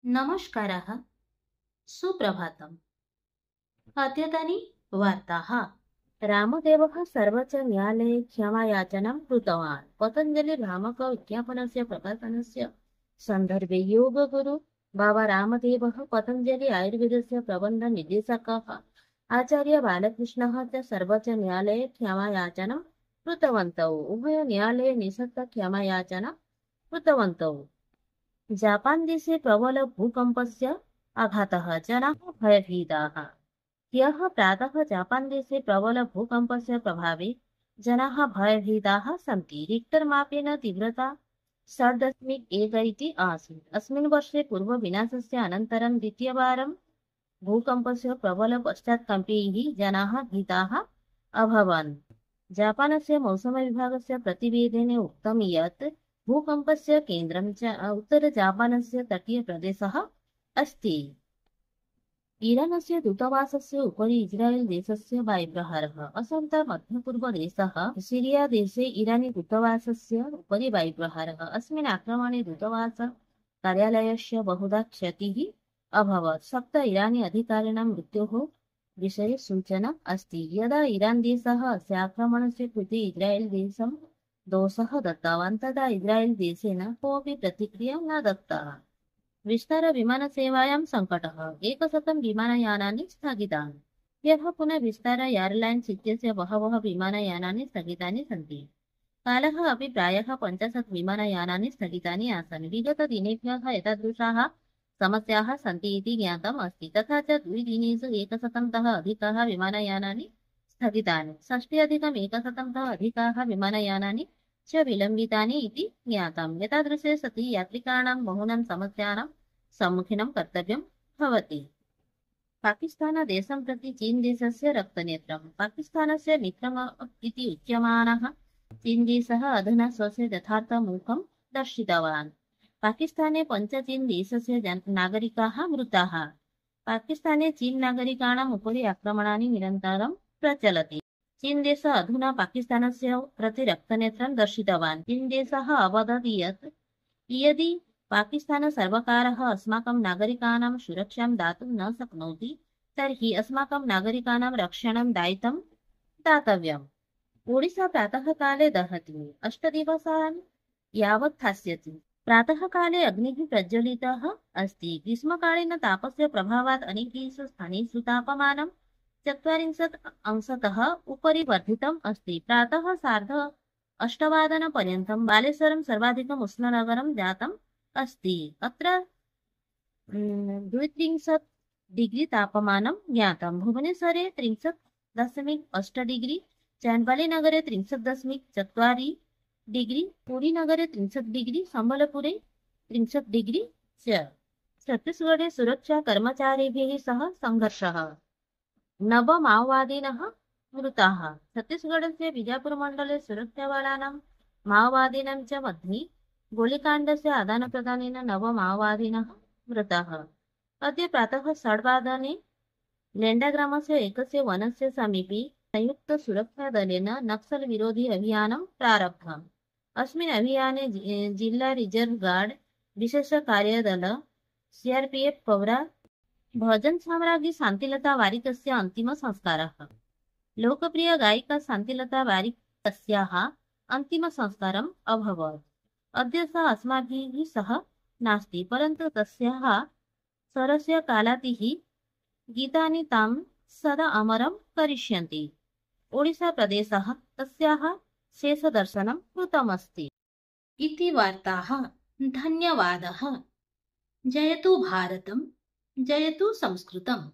नमस्कारः, सुप्रभातम्। अद्यतनी वार्ताः। रामदेवः सर्वोच्चन्यायालये क्षमायाचनां कृतवान्। पतञ्जलिभ्रामक विज्ञापनस्य प्रकाशनस्य सन्दर्भे योगगुरु बाबा रामदेवः, पतञ्जलि आयुर्वेदस्य प्रबन्धनिर्देशकः आचार्य बालकृष्णः च सर्वोच्चन्यायालये क्षमायाचनां कृतवन्तौ। उभयन्यायालये निषिद्ध क्षमायाचनां कृतवन्तौ। जापान देशे प्रबल भूकंपस्य आघातः, जनाः भयभीताः। ह्यः प्रातः जापान देशे प्रबल भूकंपस्य प्रभावे जनाः भयभीताः सन्ति। रिक्टर मापेन तीव्रता 6.1 इति आसीत्। अस्मिन् वर्षे पूर्वविनाशस्य अनन्तरं द्वितीयवारं भूकंपस्य प्रबल पश्चात्कम्पैः जनाः भीताः अभवन्। जापानस्य मौसमविभागस्य प्रतिवेदने उक्तं यत् भूकंपस्य केन्द्रं च उत्तरजापानस्य तटीयप्रदेशः अस्ति। ईरानस्य दूतावासस्य उपरि इस्रायेल देशस्य वायुप्रहारः। असन्त मध्यपूर्वदेशः सीरिया देशे ईरानी दूतावासस्य उपरि वायुप्रहारः। अस्मिन् आक्रमणे दूतावास कार्यालयस्य बहुधा क्षतिः अभवत्। 7 ईरानी अधिकारिणां मृत्योः विषये सूचना अस्ति। यदा ईरान देशः अस्य आक्रमणस्य कृते इस्रायेल देशं दोषः दत्तवान्, तदा इस्रायेल देशेन कोऽपि प्रतिक्रिया न दत्ता। विस्तार विमानसेवायां सङ्कटः। 100 विमानयानानि स्थगितानि। ह्यः पुनः विस्तार एर्लैन्स् इत्यस्य बहवः विमानयानानि स्थगितानि सन्ति। कालः अपि प्रायः 50 विमानयानानि स्थगितानि आसन्। विगतदिनेभ्यः एतादृशाः समस्याः सन्ति इति ज्ञातम् अस्ति। तथा च 2 दिनेषु 100तः अधिकाः विमानयानानि स्थगितानि, 60-100तः अधिकाः विमानयानानि च विलम्बितानि इति ज्ञातम्। एतादृशे सति यात्रिकाणां बहूनां समस्यानां सम्मुखीनं कर्तव्यं भवति। पाकिस्तानदेशं प्रति चीनदेशस्य रक्तनेत्रम्। पाकिस्तानस्य मित्रम् इति उच्यमानः चीनदेशः अधुना स्वस्य यथार्थमुखं दर्शितवान्। पाकिस्ताने 5 चीनदेशस्य नागरिकाः मृताः। पाकिस्ताने चीननागरिकाणाम् उपरि आक्रमणानि निरन्तरं प्रचलति। चीनदेशः अधुना पाकिस्तानस्य प्रति रक्तनेत्रं दर्शितवान्। चीनदेशः अवदत् यत् यदि पाकिस्तानसर्वकारः अस्माकं नागरिकाणां सुरक्षां दातुं न शक्नोति, तर्हि अस्माकं नागरिकाणां रक्षणं दायित्वं दातव्यम्। ओडिशा प्रातःकाले दहति, 8 दिवसान् यावत् स्थास्यति। प्रातःकाले अग्निः प्रज्वलितः अस्ति। ग्रीष्मकालीन तापस्य प्रभावात् अनेकेषु स्थानेषु तापमानं 40°तः उपरि वर्धितम् अस्ति। प्रातः 8:30 बालेश्वरं सर्वाधिकम् उष्णनगरं जातम् अस्ति। अत्र 32° तापमानं ज्ञातम्। भुवनेश्वरे 30.8°, चान्बालिनगरे 30.4°, पुरीनगरे 30°, सम्बलपुरे 30° च। छत्तीसगढ़े सुरक्षाकर्मचारिभिः सह संघर्षः। 9 माओवादिनः मृताः। छत्तीसगढ़स्य बिजापुरमण्डले सुरक्षाबलानां माओवादिनां च मध्ये गोलिकाण्डस्य आदानप्रदानेन 9 माओवादिनः मृताः। अद्य प्रातः 6:00 लेण्डाग्रामस्य एकस्य वनस्य समीपे संयुक्तसुरक्षादलेन नक्सल विरोधी अभियानं प्रारब्धम्। अस्मिन् अभियाने जिल्ला रिजर्व गार्ड, विशेषकार्यदल, CRPF पौरा भजन साम्राज्ञी शान्तिलता वारिकस्य अन्तिमसंस्कारः। लोकप्रिय गायिका शान्तिलता वारिक तस्याः अन्तिमसंस्कारम् अभवत्। अद्य सा अस्माभिः सह नास्ति, परन्तु तस्याः स्वरस्य कालातिः गीतानि तां सदा अमरं करिष्यन्ति। ओडिशाप्रदेशः तस्याः शेषदर्शनं कृतमस्ति। इति वार्ताः। धन्यवादः। जयतु भारतम्, जयतु संस्कृतम्।